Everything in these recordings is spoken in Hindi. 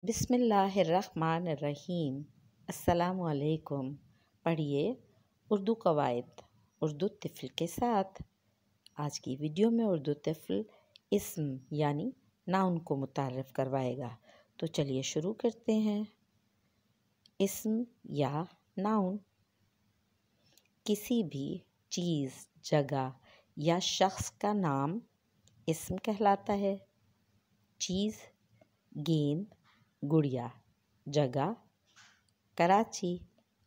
बिस्मिल्लाहिर्रहमानिर्रहीम। अस्सलामुअलैकुम। पढ़िए उर्दू कवायद उर्दू तिफ़ल के साथ। आज की वीडियो में उर्दू तिफ़ल इस्म यानी नाउन को मुतारफ़ करवाएगा। तो चलिए शुरू करते हैं। इस्म या नाउन किसी भी चीज़, जगह या शख्स का नाम इस्म कहलाता है। चीज़ गेंद, गुड़िया। जगह कराची।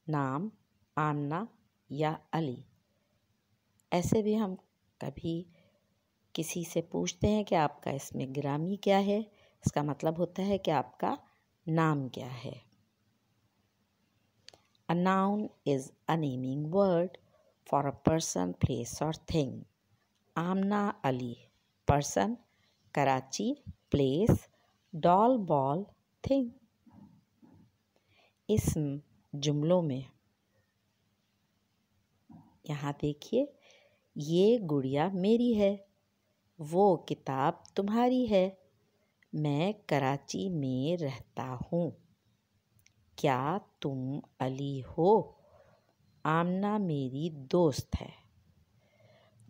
नाम आमना या अली। ऐसे भी हम कभी किसी से पूछते हैं कि आपका इसमें गिरामी क्या है। इसका मतलब होता है कि आपका नाम क्या है। A noun is a naming word for a person, place or thing. Amna Ali, person. Karachi, place. Doll, ball, thing. इस्म जुमलों में यहाँ देखिए, ये गुड़िया मेरी है, वो किताब तुम्हारी है, मैं कराची में रहता हूँ, क्या तुम अली हो, आमना मेरी दोस्त है।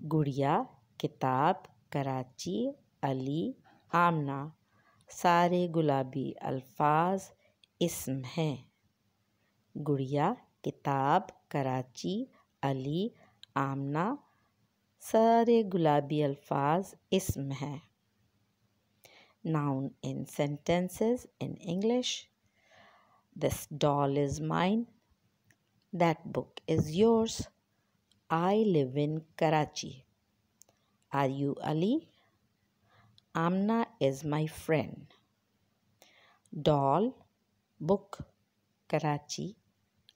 गुड़िया, किताब, कराची, अली, आमना सारे गुलाबी अल्फाज इस्म हैं। गुड़िया, किताब, कराची, अली, आमना सारे गुलाबी अल्फाज इस्म हैं। Noun in sentences in English. This doll is mine. That book is yours. I live in Karachi. Are you Ali? Amna is my friend. Doll, book, Karachi,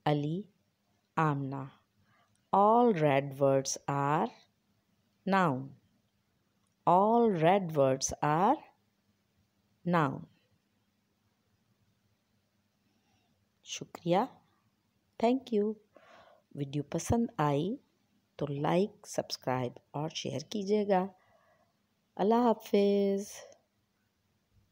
Ali, Amna. All red words are noun. All red words are noun. शुक्रिया, थैंक यू। वीडियो पसंद आई तो लाइक, सब्सक्राइब और शेयर कीजिएगा। अल्लाह हाफिज़।